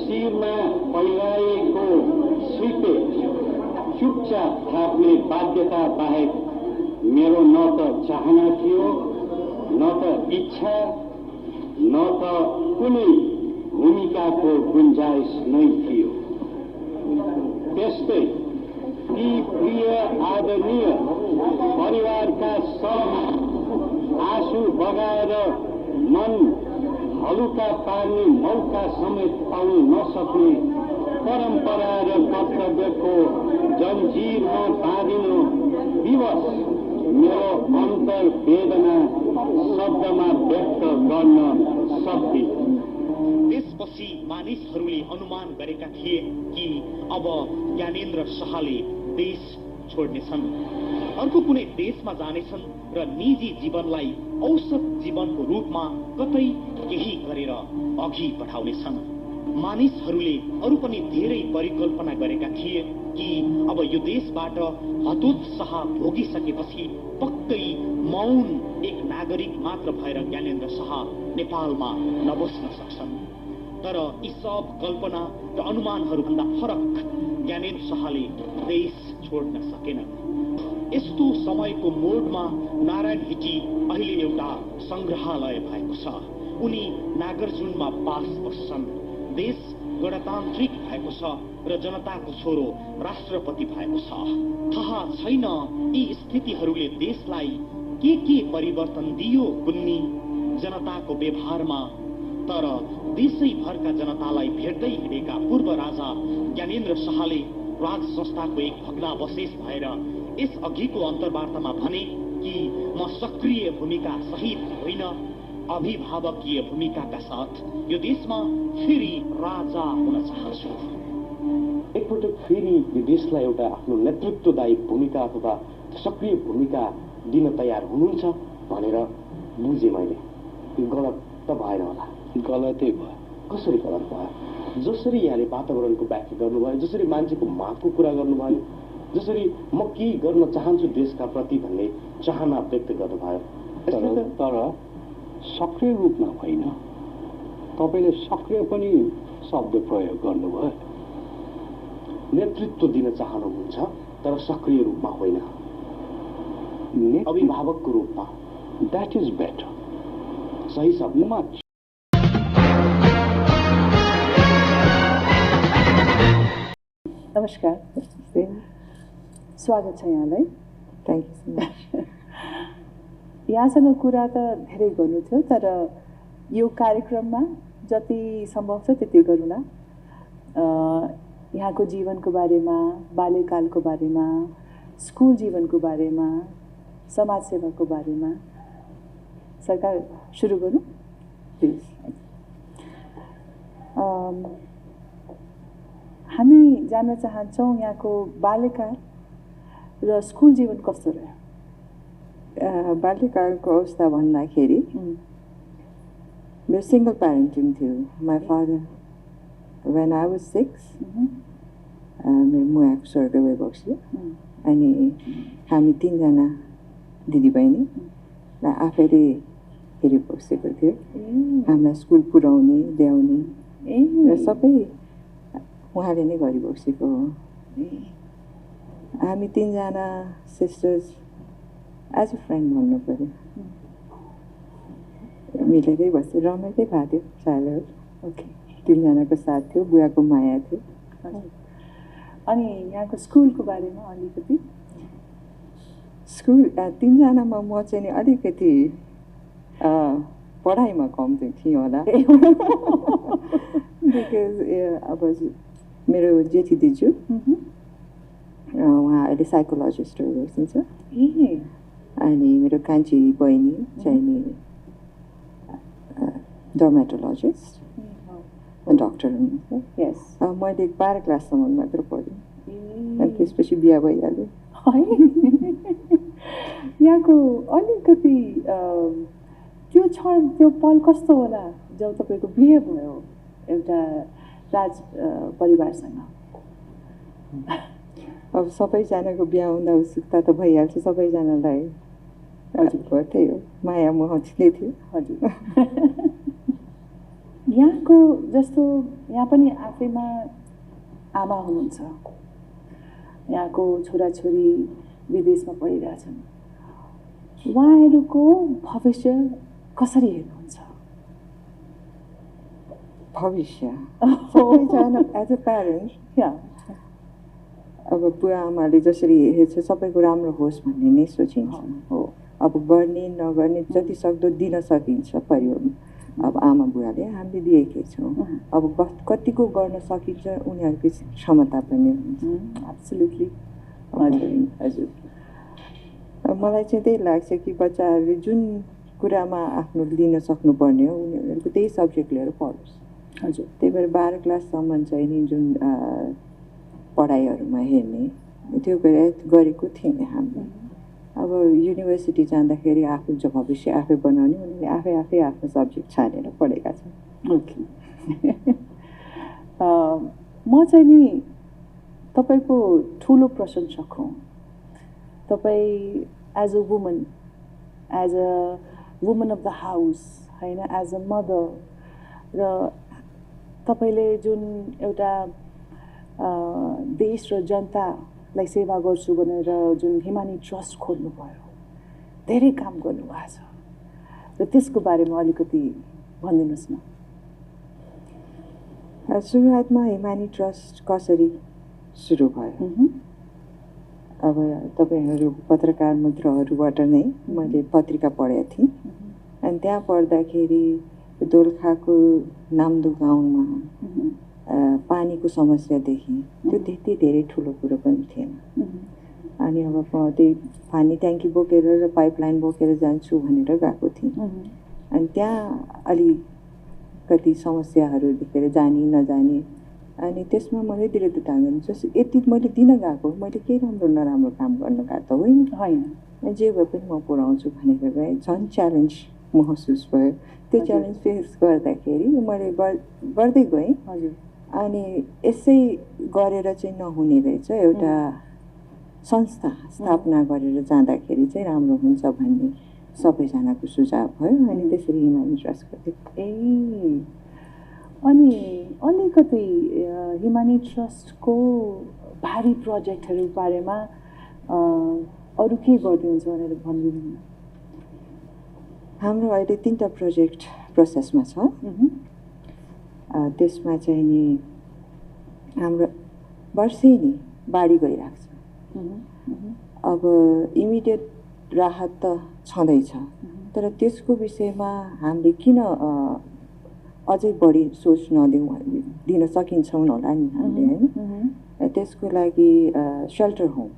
शिरमा पहिराएको स्लिपेज चुपचाप थाप्ने बाध्यता बाहेक मेरो न त चाहना थियो, न त इच्छा, न त कुनै भूमिकाको गुन्जाइस नै थियो। त्यस्तै ती प्रिय आदरणीय परिवारका सब आँसु बगाएर मन हलुका पार्ने मौका समेत पाउन नसक्ने परम्परा र कर्तव्यको जन्जिरमा बाँधिन विवश मेरो अन्तर वेदना शब्दमा व्यक्त गर्न सक्दिनँ। त्यसपछि मानिसहरूले अनुमान गरेका थिए कि अब ज्ञानेन्द्र शाहले देश छोड्नेछन्, अर्को कुनै देशमा जानेछन् र निजी जीवनलाई औसत जीवनको रूपमा कतै केही गरेर अघि बढाउनेछन्। मानिसहरूले अरू पनि धेरै परिकल्पना गरेका थिए कि अब यो देशबाट हतोत्साह भोगिसकेपछि पक्कै मौन एक नागरिक मात्र भएर ज्ञानेन्द्र शाह नेपालमा नबस्न सक्छन्। तर यी सब कल्पना र अनुमानहरूभन्दा फरक ज्ञानेन्द्र शाहले देश छोड्न सकेनन्। यस्तो समयको मोडमा नारायण हिटी अहिले एउटा संग्रहालय भएको छ। उनी नागार्जुनमा पास बस्छन्। देश गणतान्त्रिक भएको छ र जनताको छोरो राष्ट्रपति भएको छ। थाहा छैन यी स्थितिहरूले देशलाई के परिवर्तन दियो कुन्नी जनताको व्यवहारमा। तर देशैभरका जनतालाई भेट्दै हिँडेका पूर्व राजा ज्ञानेन्द्र शाहले राज संस्थाको एक भग्नावशेष भएर यस अघिको अन्तर्वार्तामा भने कि म सक्रिय भूमिका सहित होइन, अभिभावकीय भूमिकाका साथ यो देशमा फेरि राजा हुन चाहन्छु। एकपटक फेरि यो देशलाई एउटा आफ्नो नेतृत्वदायी भूमिका अथवा सक्रिय भूमिका दिन तयार हुनुहुन्छ भनेर बुझेँ मैले। गलत त भएन होला? गलतै भयो। कसरी गलत भयो? जसरी यहाँले वातावरणको व्याख्या गर्नुभयो, जसरी मान्छेको मागको कुरा गर्नुभयो, जसरी म के गर्न चाहन्छु देशका प्रति भन्ने चाहना व्यक्त गर्नुभयो, तर सक्रिय रूपमा होइन। तपाईँले सक्रिय पनि शब्द प्रयोग गर्नुभयो। नेतृत्व दिन चाहनुहुन्छ तर सक्रिय रूपमा होइन, अभिभावकको रूपमा। That is better. सही शब्दमा। नमस्कार, स्वागत छ यहाँलाई। Thank you so much. यहाँसँग कुरा त धेरै गर्नु थियो, तर यो कार्यक्रममा जति सम्भव छ त्यति गरौँला। यहाँको जीवनको बारेमा, बाल्यकालको बारेमा, स्कुल जीवनको बारेमा, समाजसेवाको बारेमा। सरकार सुरु गरौँ प्लिज। हामी जान्न चाहन्छौँ यहाँको बाल्यकाल र स्कुल जीवन कस्तो रह्यो? बाल्यकालको अवस्था भन्दाखेरि मेरो सिङ्गल प्यारेन्टिङ थियो। My father when I was 6 मेरो मुवाको स्वर्ग गइबक्स्यो। अनि हामी 3जना दिदीबहिनी र आफैले हेरि बसेको थियो। हामीलाई स्कुल पुर्याउने ल्याउने र सबै उहाँले नै गरिबसेको हो। हामी 3जना सिस्टर्स एज अ फ्रेन्ड भन्नु पऱ्यो, मिलेरै बस्थ्यो, रमाइलै भएको थियो चाइल्डहुड। ओके, 3जनाको साथ थियो, बुवाको माया थियो। अनि यहाँको स्कुलको बारेमा अलिकति? स्कुल 3जनामा म चाहिँ नि अलिकति पढाइमा कम थिएँ होला। बिकज अब मेरो जेठी दिजु उहाँ अहिले साइकोलोजिस्ट हुनुहुन्छ। अनि मेरो कान्छी बहिनी चाहिँ नि डर्मेटोलोजिस्ट, डक्टर हुनुहुन्छ। मैले 12 क्लाससम्म मात्र पढेँ अनि त्यसपछि बिहा भइहाल्यो। यहाँको अलिकति त्यो क्षण, त्यो पल कस्तो होला जब तपाईँको बिहे भयो एउटा राज परिवारसँग? अब सबैजनाको बिहा हुँदा उत्सुकता त भइहाल्छ सबैजनालाई। हजुर, त्यही हो, माया मोह नै थियो। हजुर। यहाँको जस्तो यहाँ पनि आफैमा आमा हुनुहुन्छ, यहाँको छोराछोरी विदेशमा पढिरहेछन्, उहाँहरूको भविष्य कसरी हेर्नुहुन्छ? भविष्य सबैजना एज अ प्यारेन्ट अब बुवा आमाले जसरी हेर्छ सबैको राम्रो होस् भन्ने नै सोचिन्छ हो। अब गर्ने नगर्ने जति सक्दो दिन सकिन्छ परिवारमा। अब आमा बुवाले हामीले दिएकै छौँ, अब कतिको गर्न सकिन्छ उनीहरूकै क्षमता पनि हुन्छ। एब्सोल्युटली। हजुर, मलाई चाहिँ त्यही लाग्छ कि बच्चाहरूले जुन कुरामा आफ्नो लिन सक्नुपर्ने हो उनीहरूको त्यही सब्जेक्ट लिएर पढोस्। हजुर, त्यही भएर 12 क्लाससम्म चाहिँ नि जुन पढाइहरूमा हेर्ने त्यो गरेको थिएन हामीले। अब युनिभर्सिटी जाँदाखेरि आफ्नो जो भविष्य आफै बनाउने उनीहरूले आफै आफ्नो सब्जेक्ट छानेर पढेका छन्। ओके। म चाहिँ नि तपाईँको ठुलो प्रशंसक हुँ। तपाईँ as a woman, as a woman of the house होइन, एज अ मदर, र तपाईँले जुन एउटा देश र जनतालाई सेवा गर्छु भनेर जुन हिमानी ट्रस्ट खोल्नुभयो, धेरै काम गर्नुभएको छ, र त्यसको बारेमा अलिकति भनिदिनुहोस् न। सुरुवातमा हिमानी ट्रस्ट कसरी सुरु भयो? अब तपाईँहरू पत्रकार मित्रहरूबाट नै मैले पत्रिका पढेको थिएँ, अनि त्यहाँ पढ्दाखेरि दोलखाको नाम्दो गाउँमा पानीको समस्या देखेँ। त्यो त्यति धेरै ठुलो कुरो पनि थिएन। अनि अब त्यही पानी ट्याङ्की बोकेर र पाइपलाइन बोकेर जान्छु भनेर गएको थिएँ। अनि त्यहाँ अलिकति समस्याहरू देखेर जाने नजाने, अनि त्यसमा मैले दृढता गरेँ जस्तो यति मैले दिन गएको, मैले केही राम्रो नराम्रो काम गर्नु गएको त होइन, जे भए पनि म पुऱ्याउँछु भनेर गएँ। झन् च्यालेन्ज महसुस भयो। त्यो च्यालेन्ज फेस गर्दाखेरि मैले गर्दै गएँ। हजुर, अनि यसै गरेर चाहिँ नहुने रहेछ, एउटा संस्था स्थापना गरेर जाँदाखेरि चाहिँ राम्रो हुन्छ भन्ने सबैजनाको सुझाव भयो। अनि त्यसरी हिमानी ट्रस्ट गर्दै। ए, अनि अलिकति हिमानी ट्रस्टको भारी प्रोजेक्टहरू बारेमा अरू के गरिदिनुहुन्छ भनेर भनिदिनु न। हाम्रो अहिले 3टा प्रोजेक्ट प्रोसेसमा छ। त्यसमा चाहिँ नि हाम्रो वर्षेनी बाढी गइरहेको छ। अब इमिडिएट राहत त छँदैछ, तर त्यसको विषयमा हामीले किन अझै बढी सोच दिन सकिन्छौँ होला नि हामीले होइन। त्यसको लागि सेल्टर होम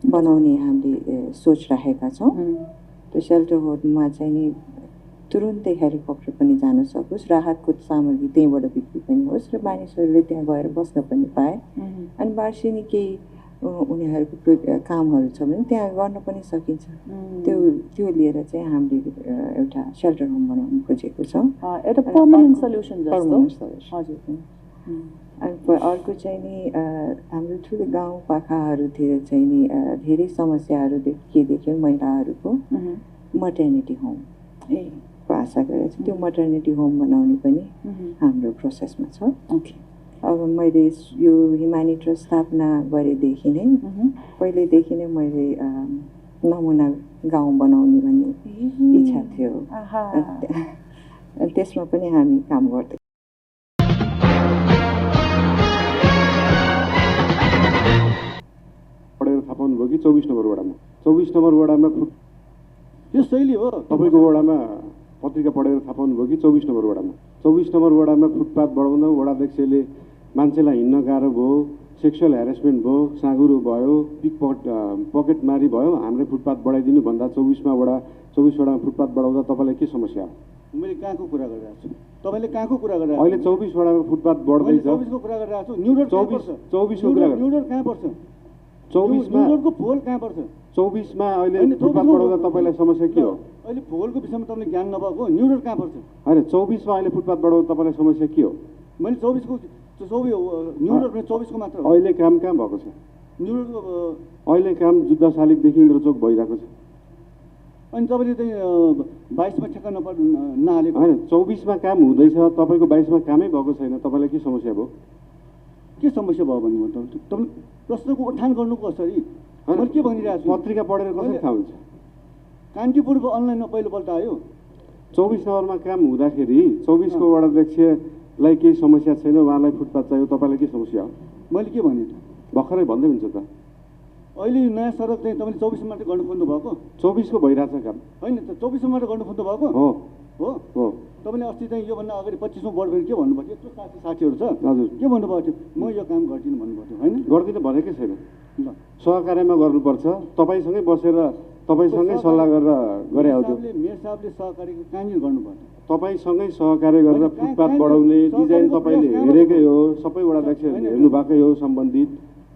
बनाउने हामीले सोच राखेका छौँ। त्यो सेल्टर होममा चाहिँ नि तुरुन्तै हेलिकप्टर पनि जान सकोस्, राहतको सामग्री त्यहीँबाट बिक्री पनि होस् र मानिसहरूले त्यहाँ गएर बस्न पनि पाए। अनि वार्षिनी केही उनीहरूको कामहरू छ भने त्यहाँ गर्न पनि सकिन्छ। त्यो लिएर चाहिँ हामीले एउटा सेल्टर होम बनाउनु खोजेको छौँ। एउटा पर्मानेन्ट सल्युसन जस्तो। हजुर। अनि अर्को चाहिँ नि हाम्रो ठुलो गाउँपाखाहरूतिर चाहिँ नि धेरै समस्याहरू के देख्यौँ महिलाहरूको मटर्निटी होम को आशा गरेर चाहिँ त्यो मटर्निटी होम बनाउने पनि हाम्रो प्रोसेसमा छ। ओके। अब मैले यो हिमानी ट्रस्ट स्थापना गरेदेखि नै पहिल्यैदेखि नै मैले नमुना गाउँ बनाउने भन्ने इच्छा थियो। त्यसमा पनि हामी काम गर्दै। पढेर थाहा पाउनुभयो कि 24 नम्बर वडामा 24 नम्बर वडामा यो शैली हो। तपाईँको वडामा पत्रिका पढेर थाहा पाउनुभयो कि 24 नम्बर वडामा 24 नम्बर वडामा फुटपाथ बढाउँदा वडाध्यक्षले मान्छेलाई हिँड्न गाह्रो भयो, सेक्सुअल हेरेसमेन्ट भयो, साँगुरो भयो, पकेटमारी भयो, हामीले फुटपाथ बढाइदिनु भन्दा 24 वडामा फुटपाथ बढाउँदा तपाईँलाई के समस्या हो? मैले कहाँको कुरा गरिरहेको छु? तपाईँले कहाँको कुरा गरिरहेको? अहिले 24 वडामा फुटपाथ बढ्दैछ। 24 को कुरा गरिरहेको छु। न्यू रोड 24 को कुरा न्यू रोड कहाँ पर्छ? 24 मा न्यू रोडको पोल कहाँ पर्छ? 24 मा अहिले फुटपाथ बढाउँदा तपाईँलाई समस्या के हो? अहिले पोलको विषयमा तपाईँले ज्ञान नभएको, न्यू रोड कहाँ पर्छ? होइन 24 मा अहिले फुटपाथ बढाउँदा तपाईँलाई समस्या के हो? मैले 24 को न्यू रोड 24 को मात्र हो। अहिले काम कहाँ भएको छ? न्यू रोडको अहिले काम जुद्ध शालिगदेखि इन्द्रचोक भइरहेको छ। अनि तपाईँले चाहिँ 22मा ठेक्का नहालेको होइन 24मा काम हुँदैछ, तपाईँको 22मा कामै भएको छैन, तपाईँलाई के समस्या भयो? के समस्या भयो भन्नुभयो तपाईँले प्रश्नको उठान गर्नुको कसरी? मैले के भनिरहेको छु? पत्रिका पढेर कसरी थाहा हुन्छ? कान्तिपुरको अनलाइनमा पहिलोपल्ट आयो। 24 नम्बरमा काम हुँदाखेरि 24को वडाध्यक्षलाई केही समस्या छैन, उहाँलाई फुटपाथ चाहियो, तपाईँलाई के समस्या हो? मैले के भने त भर्खरै भन्दै हुन्छ त। अहिले नयाँ सडक चाहिँ तपाईँले 24 मात्रै गर्नु खोज्नु भएको 24को भइरहेछ काम होइन त? 24 मात्रै गर्नु खोज्नु भएको हो हो हो। तपाईँले अस्ति चाहिँ योभन्दा अगाडि 25मा बढ्यो के भन्नुभएको थियो? यत्रो साथीहरू छ, हजुर के भन्नुभएको थियो? म यो काम गर्दिनँ भन्नुभएको थियो होइन? गर्दिनँ भनेकै छैन, ल सहकार्यमा गर्नुपर्छ, तपाईँसँगै बसेर तपाईँसँगै सल्लाह गरेर गरे हो। मेयर साहबले सहकार्यको कहाँनिर गर्नुभयो? तपाईँसँगै सहकार्य गरेर फुटपाथ बढाउने डिजाइन तपाईँले हेरेकै हो, सबै वडाध्यक्षहरूले हेर्नुभएकै हो सम्बन्धित।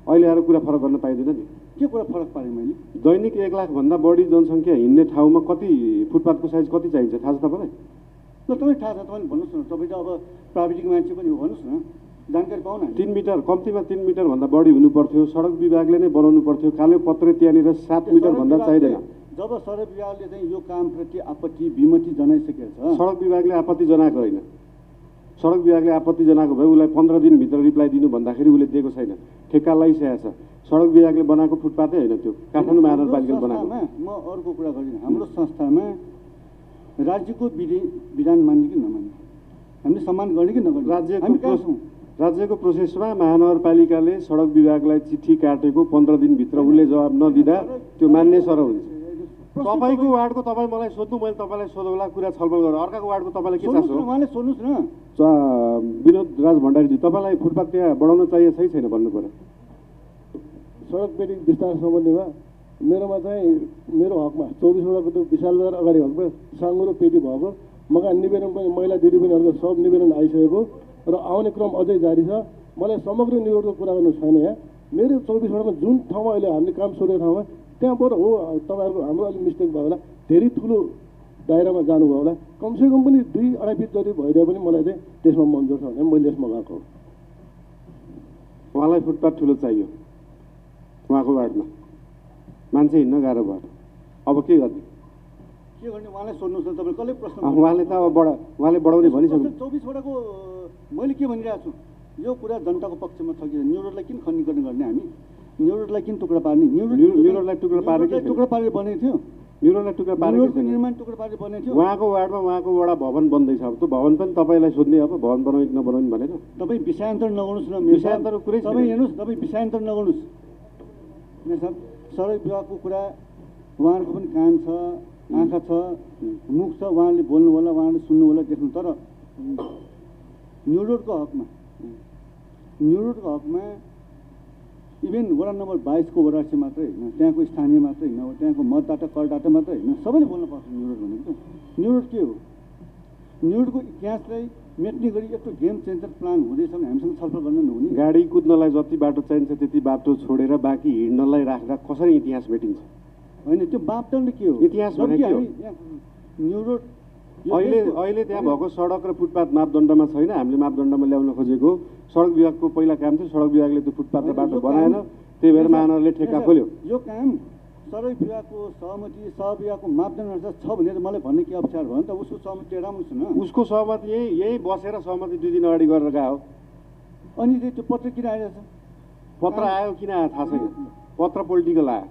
अहिले आएर कुरा फरक गर्न पाइँदैन नि। के कुरा फरक पारेँ मैले? दैनिक 1 लाखभन्दा बढी जनसङ्ख्या हिँड्ने ठाउँमा कति फुटपाथको साइज कति चाहिन्छ थाहा छ तपाईँलाई? ल तपाईँ थाहा छ, तपाईँले भन्नुहोस् न। तपाईँ त अब प्राविधिक मान्छे पनि हो, भन्नुहोस् न, जानकारी पाउन। 3 मिटर, कम्तीमा 3 मिटरभन्दा बढी हुनु पर्थ्यो। सडक विभागले नै बनाउनु पर्थ्यो। कालो पत्रे त्यहाँनिर 7 मिटरभन्दा चाहिँदैन। जब सडक विभागले चाहिँ यो कामप्रति आपत्ति विमति जनाइसकेको छ, सडक विभागले आपत्ति जनाएको होइन। सडक विभागले आपत्ति जनाएको भए उसलाई 15 दिनभित्र रिप्लाई दिनु भन्दाखेरि उसले दिएको छैन, ठेक्का लगाइसकेको छ। सडक विभागले बनाएको फुटपाथै होइन त्यो, काठमाडौँ महानगरपालिकाले बनाएको। म अर्को कुरा गर्दिनँ। हाम्रो संस्थामा राज्यको विधान मान्ने कि नमान्ने, हामीले सम्मान गर्ने कि नगर्ने? राज्यको प्रोसेसमा महानगरपालिकाले सडक विभागलाई चिठी काटेको 15 दिनभित्र उसले जवाब नदिँदा त्यो मान्ने सर हुन्छ। तपाईँको वार्डको तपाईँ मलाई सोध्नु, मैले तपाईँलाई सोधौँला, कुरा छलफल गरेर। अर्काको वार्डको तपाईँलाई के चासो? उहाँले सोध्नुहोस् न। विनोद राज भण्डारीजी, तपाईँलाई फुटपाथ त्यहाँ बढाउन चाहिएको छ कि छैन भन्नु पर्यो। सडक पेटी विस्तार सम्बन्धीमा मेरोमा चाहिँ मेरो हकमा 24 वडाको त्यो विशाल बजार अगाडि हकमा साँगुरो पेटी भएको मका निवेदन पनि महिला दिदीबहिनीहरूको सब निवेदन आइसकेको र आउने क्रम अझै जारी छ। मलाई समग्र निवेदनको कुरा गर्नु छैन। यहाँ मेरो 24 वडामा जुन ठाउँमा अहिले हामीले काम सोधेको ठाउँमा त्यहाँबाट हो तपाईँहरूको हाम्रो अलिक मिस्टेक भयो होला, धेरै ठुलो दायरामा जानुभयो होला। कमसेकम पनि 2-2.5 फिट जति भइरहे पनि मलाई चाहिँ त्यसमा मन्जुर छ भने मैले त्यसमा गएको हो। उहाँलाई फुटपाथ ठुलो चाहियो, उहाँको वार्डमा मान्छे हिँड्न गाह्रो भयो। अब के गर्ने? के गर्ने उहाँलाई सोध्नुहोस् न। तपाईँ कसले प्रश्न? उहाँले त अब उहाँले बढाउने भनिसक्नु। 24 वडाको मैले के भनिरहेको छु, यो कुरा जनताको पक्षमा छ कि न्यू रोडलाई किन खण्डीकरण गर्ने? हामी न्यू रोडलाई किन टुक्रा पार्ने? न्यू रोडलाई टुक्रा पारेर बनेको थियो। न्यू रोडलाई टुक्रा पारेको निर्माण टुक्रा पारेर बनेको थियो। उहाँको वार्डमा उहाँको वडा भवन बन्दैछ। अब त्यो भवन पनि तपाईँलाई सोध्ने, अब भवन बनाउने नबनाउने भनेर। तपाईँ विषयान्तर नगर्नुहोस् न। विषयान्तर कुरै तपाईँ हेर्नुहोस्, तपाईँ विषयान्तर नगर्नुहोस्। सडक विभागको कुरा उहाँहरूको पनि कान छ, आँखा छ, मुख छ, उहाँले बोल्नु होला, उहाँले सुन्नु होला, देख्नु। तर न्यू रोडको हकमा इभेन वडा नम्बर 22को वडाध्यक्ष मात्रै होइन, त्यहाँको स्थानीय मात्रै होइन, त्यहाँको मतदाता करदाता मात्रै होइन, सबैले बोल्न पर्छ न्यू रोड भनेको। न्यू रोड के हो? न्यू रोडको इतिहासलाई मेट्ने गरी यत्रो गेम चेन्जर प्लान हुँदैछ भने हामीसँग छलफल गर्न नहुने? गाडी कुद्नलाई जति बाटो चाहिन्छ त्यति बाटो छोडेर बाँकी हिँड्नलाई राख्दा कसरी इतिहास मेटिन्छ? होइन, त्यो मापदण्ड के हो? इतिहास भने के हो? न्यू रोड अहिले त्यहाँ भएको सडक र फुटपाथ मापदण्डमा छैन। हामीले मापदण्डमा ल्याउन खोजेको सडक विभागको पहिला काम थियो। सडक विभागले त्यो फुटपाथ र बाटो बनाएन, त्यही भएर महानगरले ठेक्का खोल्यो। यो काम सडक विभागको सहमति, विभागको मापदण्ड छ भनेर मलाई भन्ने के अप्ठ्यारो भयो नि त? उसको सहमति राम्रो छ न? उसको सहमति यही बसेर सहमति 2 दिन अगाडि गरेर गएको हो। अनि त्यो पत्र किन आइरहेछ? पत्र आयो किन आयो थाहा छैन। पत्र पोलिटिकल आयो।